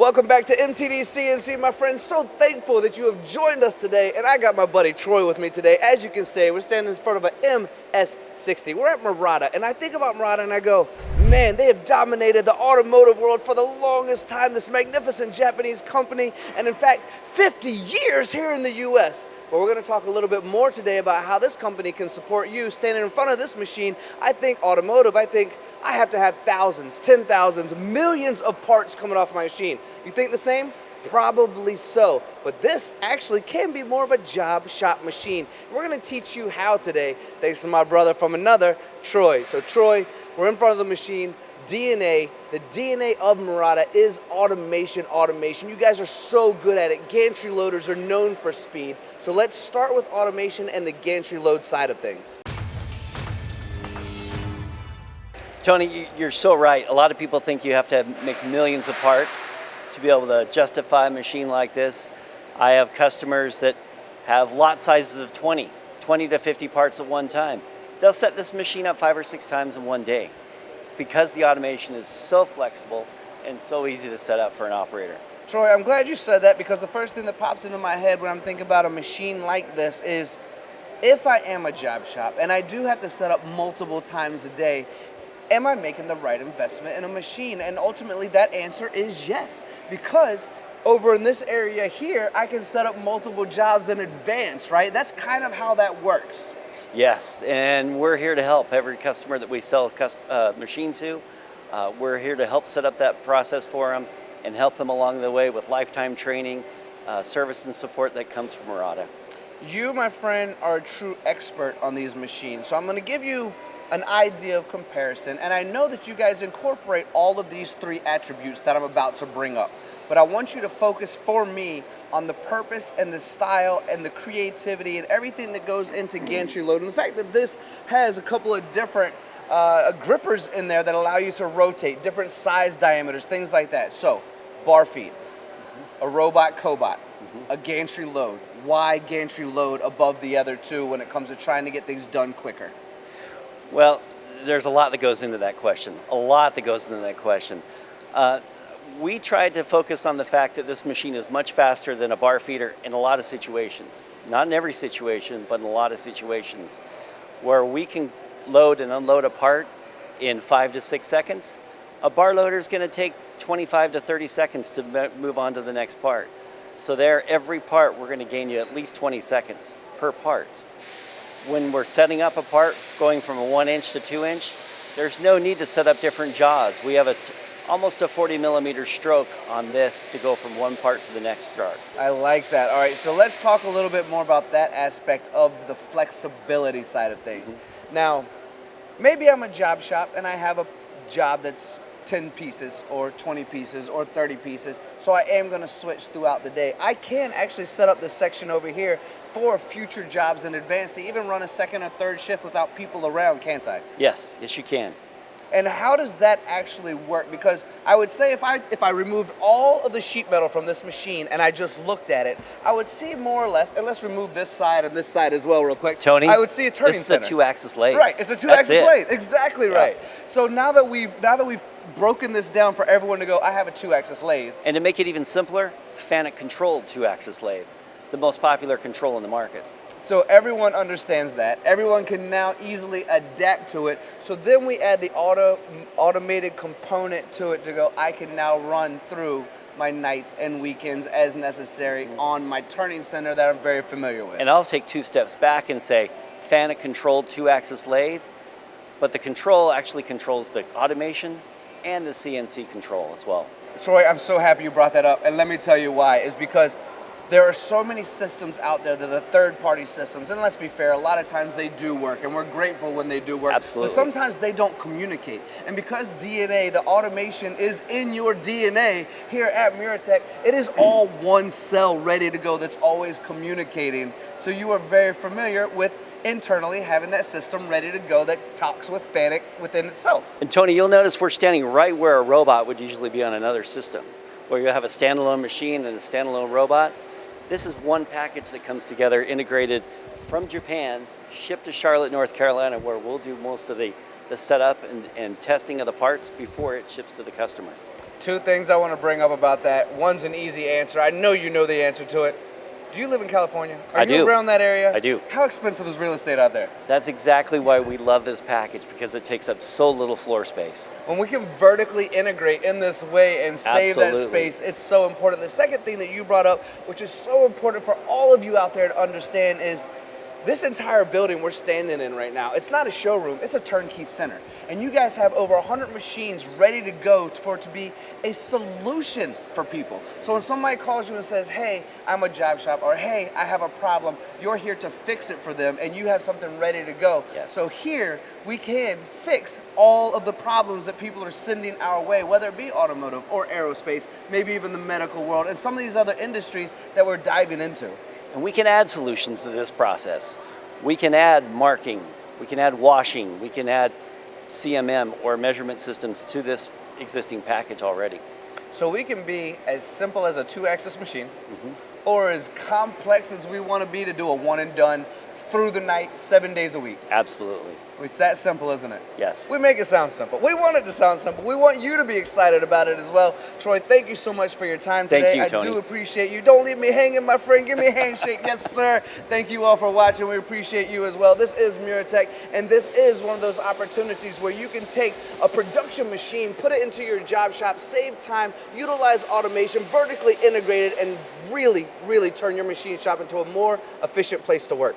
Welcome back to MTDCNC, my friends. So thankful that you have joined us today. And I got my buddy Troy with me today. As you can see, we're standing in front of an MS60. We're at Muratec, and I think about Muratec and I go, man, they have dominated the automotive world for the longest time, this magnificent Japanese company, and in fact, 50 years here in the US. But we're going to talk a little bit more today about how this company can support you. Standing in front of this machine, I think automotive, I think I have to have thousands, 10,000s, millions of parts coming off my machine. You think the same? Probably so. But this actually can be more of a job shop machine. We're going to teach you how today, thanks to my brother from another, Troy. So Troy, we're in front of the machine. DNA, the DNA of Muratec is automation. You guys are so good at it. Gantry loaders are known for speed. So let's start with automation and the gantry load side of things. Tony, you're so right. A lot of people think you have to make millions of parts to be able to justify a machine like this. I have customers that have lot sizes of 20 to 50 parts at one time. They'll set this machine up 5 or 6 times in one day, because the automation is so flexible and so easy to set up for an operator. Troy, I'm glad you said that, because the first thing that pops into my head when I'm thinking about a machine like this is, if I am a job shop and I do have to set up multiple times a day, am I making the right investment in a machine? And ultimately that answer is yes, because over in this area here, I can set up multiple jobs in advance, right? That's kind of how that works. Yes, and we're here to help every customer that we sell a machine to. We're here to help set up that process for them and help them along the way with lifetime training, service and support that comes from Muratec. You, my friend, are a true expert on these machines. So I'm going to give you an idea of comparison. And I know that you guys incorporate all of these 3 attributes that I'm about to bring up. But I want you to focus for me on the purpose and the style and the creativity and everything that goes into gantry load. And the fact that this has a couple of different grippers in there that allow you to rotate, different size diameters, things like that. So, bar feed, a robot cobot, a gantry load. Why gantry load above the other 2 when it comes to trying to get things done quicker? Well, there's a lot that goes into that question. We tried to focus on the fact that this machine is much faster than a bar feeder in a lot of situations. Not in every situation, but in a lot of situations, where we can load and unload a part in 5 to 6 seconds. A bar loader is going to take 25 to 30 seconds to move on to the next part. So there, every part, we're going to gain you at least 20 seconds per part. When we're setting up a part going from a 1-inch to 2-inch, there's no need to set up different jaws. We have almost a 40mm stroke on this to go from one part to the next stroke. I like that. All right, so let's talk a little bit more about that aspect of the flexibility side of things. Now, maybe I'm a job shop and I have a job that's 10 pieces or 20 pieces or 30 pieces, so I am going to switch throughout the day. I can actually set up this section over here for future jobs in advance to even run a 2nd or 3rd shift without people around, can't I? Yes, you can. And how does that actually work? Because I would say if I removed all of the sheet metal from this machine and I just looked at it, I would see more or less, and let's remove this side and this side as well real quick. Tony, I would see a turning center. This is a 2-axis lathe. Right, it's a 2-axis lathe. Exactly right. So now that we've broken this down for everyone to go, I have a 2-axis lathe. And to make it even simpler, FANUC controlled 2-axis lathe, the most popular control in the market. So everyone understands that. Everyone can now easily adapt to it. So then we add the automated component to it to go, I can now run through my nights and weekends as necessary on my turning center that I'm very familiar with. And I'll take 2 steps back and say, FANUC controlled 2-axis lathe, but the control actually controls the automation and the CNC control as well. Troy, I'm so happy you brought that up, and let me tell you why. Is because there are so many systems out there that are third-party systems, and let's be fair, a lot of times they do work, and we're grateful when they do work. Absolutely. But sometimes they don't communicate. And because DNA, the automation is in your DNA here at Muratec, it is all one cell ready to go that's always communicating. So you are very familiar with internally having that system ready to go that talks with FANUC within itself. And Tony, you'll notice we're standing right where a robot would usually be on another system, where you have a standalone machine and a standalone robot. This is one package that comes together, integrated from Japan, shipped to Charlotte, North Carolina, where we'll do most of the setup and testing of the parts before it ships to the customer. Two things I want to bring up about that. One's an easy answer. I know you know the answer to it. Do you live in California? Are I you do. around that area? I do. How expensive is real estate out there? That's exactly why we love this package, because it takes up so little floor space. When we can vertically integrate in this way and save that Absolutely. space, it's so important. The second thing that you brought up, which is so important for all of you out there to understand, is this entire building we're standing in right now, it's not a showroom, it's a turnkey center. And you guys have over 100 machines ready to go for it to be a solution for people. So when somebody calls you and says, hey, I'm a job shop, or hey, I have a problem, you're here to fix it for them, and you have something ready to go. Yes. So here, we can fix all of the problems that people are sending our way, whether it be automotive or aerospace, maybe even the medical world, and some of these other industries that we're diving into. And we can add solutions to this process. We can add marking, we can add washing, we can add CMM or measurement systems to this existing package already. So we can be as simple as a 2-axis machine, or as complex as we want to be to do a one and done through the night, 7 days a week. Absolutely. It's that simple, isn't it? Yes. We make it sound simple. We want it to sound simple. We want you to be excited about it as well. Troy, thank you so much for your time today. Thank you, Tony. I do appreciate you. Don't leave me hanging, my friend. Give me a handshake. Yes, sir. Thank you all for watching. We appreciate you as well. This is Muratec, and this is one of those opportunities where you can take a production machine, put it into your job shop, save time, utilize automation, vertically integrated, and really, really turn your machine shop into a more efficient place to work.